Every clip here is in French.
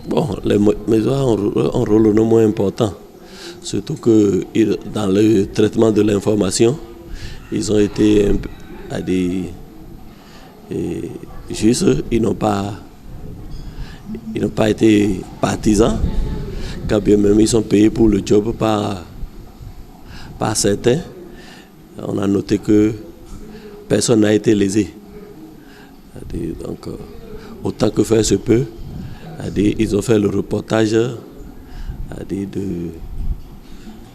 Bon, les médias ont un rôle non moins important. Surtout que dans le traitement de l'information, ils ont été à des justes, ils n'ont pas été partisans, quand bien même ils sont payés pour le job par certains. On a noté que personne n'a été lésé. Donc, autant que faire se peut, ils ont fait le reportage de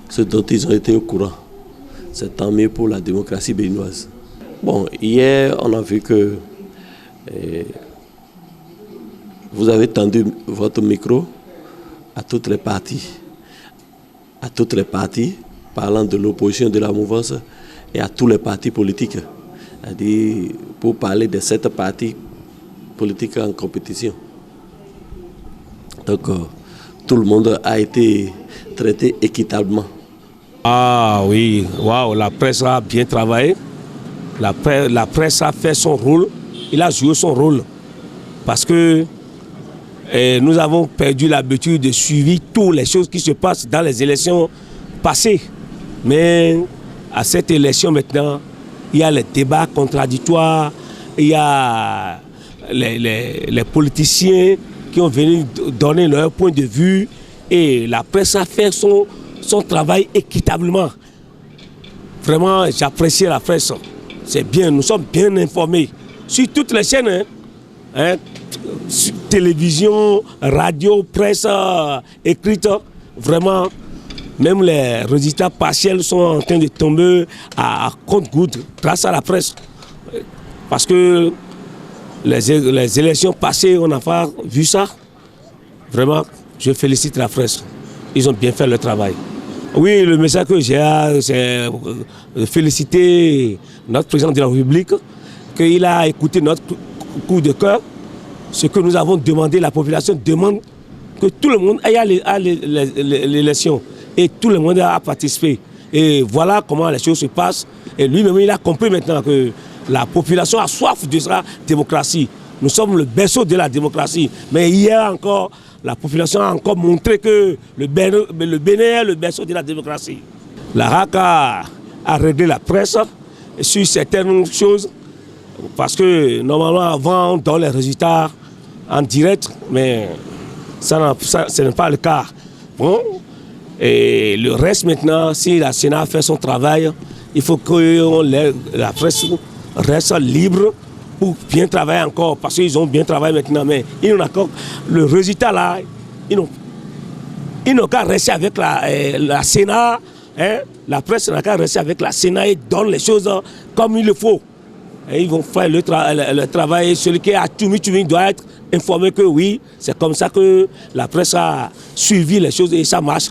ce dont ils ont été au courant. C'est tant mieux pour la démocratie béninoise. Bon, hier, on a vu que vous avez tendu votre micro à toutes les parties. À toutes les parties, parlant de l'opposition de la mouvance et à tous les partis politiques. C'est-à-dire pour parler de 7 partis politiques en compétition. Donc, tout le monde a été traité équitablement. Ah oui, waouh, la presse a bien travaillé. La presse a fait son rôle, il a joué son rôle. Parce que nous avons perdu l'habitude de suivre toutes les choses qui se passent dans les élections passées. Mais à cette élection maintenant, il y a les débats contradictoires, il y a les politiciens qui ont venu donner leur point de vue et la presse a fait son travail équitablement. Vraiment, j'apprécie la presse. C'est bien, nous sommes bien informés. Sur toutes les chaînes, télévision, radio, presse écrite, vraiment, même les résultats partiels sont en train de tomber à compte-gouttes grâce à la presse. Parce que les élections passées, on n'a pas vu ça. Vraiment, je félicite la presse. Ils ont bien fait le travail. Oui, le message que j'ai, c'est de féliciter notre président de la République, qu'il a écouté notre coup de cœur. Ce que nous avons demandé, la population demande que tout le monde aille à l'élection. Et tout le monde a participé. Et voilà comment les choses se passent. Et lui-même, il a compris maintenant que la population a soif de sa démocratie. Nous sommes le berceau de la démocratie. Mais hier encore, la population a encore montré que le Bénin est le berceau de la démocratie. La RAC a réglé la presse sur certaines choses. Parce que normalement, avant, on donne les résultats en direct. Mais ce n'est pas le cas. Bon. Et le reste maintenant, si la Sénat fait son travail, il faut que la presse reste libre pour bien travailler encore, parce qu'ils ont bien travaillé maintenant, mais ils n'ont encore le résultat là, ils n'ont qu'à rester avec la Sénat, la presse n'a qu'à rester avec la Sénat et donne les choses comme il le faut. Et ils vont faire le travail, celui qui a tout mis doit être informé que oui, c'est comme ça que la presse a suivi les choses et ça marche.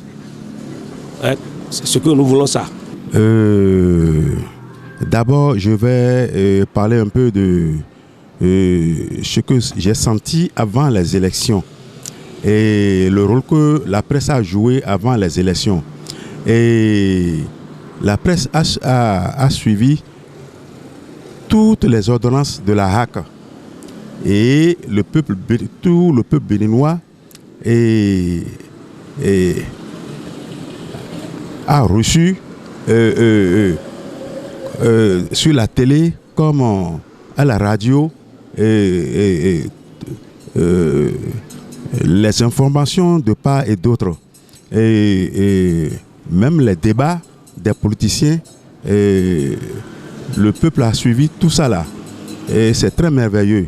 C'est ce que nous voulons ça. D'abord, je vais parler un peu de ce que j'ai senti avant les élections et le rôle que la presse a joué avant les élections. Et la presse a suivi toutes les ordonnances de la HAC et tout le peuple béninois a reçu sur la télé comme à la radio les informations de part et d'autre et même les débats des politiciens. Le peuple a suivi tout ça là et c'est très merveilleux.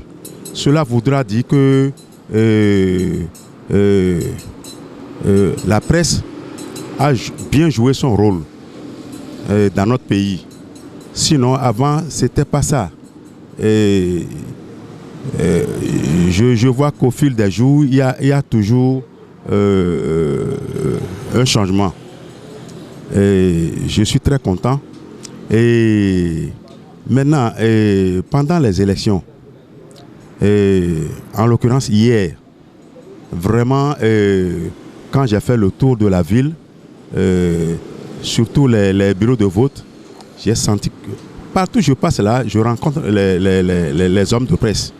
Cela voudra dire que la presse a bien joué son rôle dans notre pays. Sinon, avant, c'était pas ça. Je vois qu'au fil des jours, il y a toujours un changement. Et je suis très content. Et maintenant, pendant les élections, en l'occurrence hier, vraiment, quand j'ai fait le tour de la ville, surtout les bureaux de vote, j'ai senti que partout où je passe là, je rencontre les hommes de presse.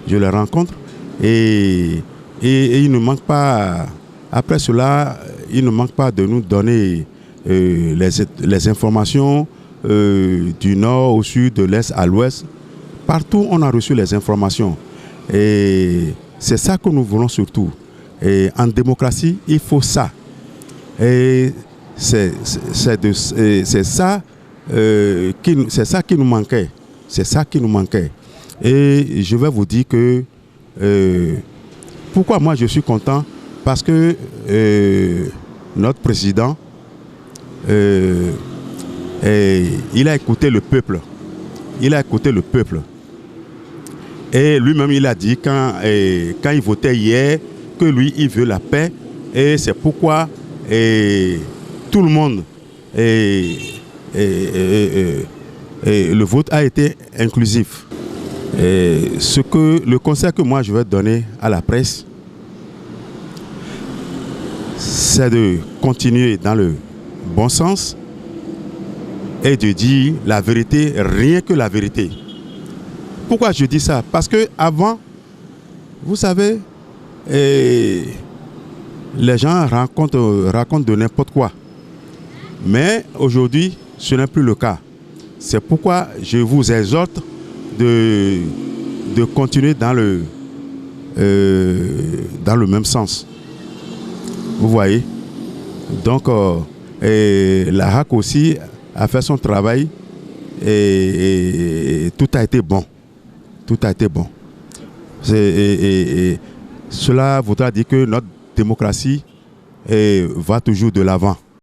Je les rencontre et Et il ne manque pas, après cela, il ne manque pas de nous donner les informations du nord au sud, de l'est à l'ouest. Partout, on a reçu les informations. Et c'est ça que nous voulons surtout. Et en démocratie, il faut ça. Et c'est ça qui nous manquait. C'est ça qui nous manquait. Et je vais vous dire que pourquoi moi je suis content? Parce que notre président, il a écouté le peuple. Il a écouté le peuple. Et lui-même, il a dit quand il votait hier que lui, il veut la paix. Et c'est pourquoi tout le monde, le vote a été inclusif. Le conseil que moi je vais donner à la presse, c'est de continuer dans le bon sens et de dire la vérité, rien que la vérité. Pourquoi je dis ça? Parce que avant, vous savez, les gens racontent de n'importe quoi. Mais aujourd'hui, ce n'est plus le cas. C'est pourquoi je vous exhorte de continuer dans le même sens. Vous voyez? Donc, la HAC aussi a fait son travail et tout a été bon. Tout a été bon. Cela voudra dire que notre démocratie va toujours de l'avant.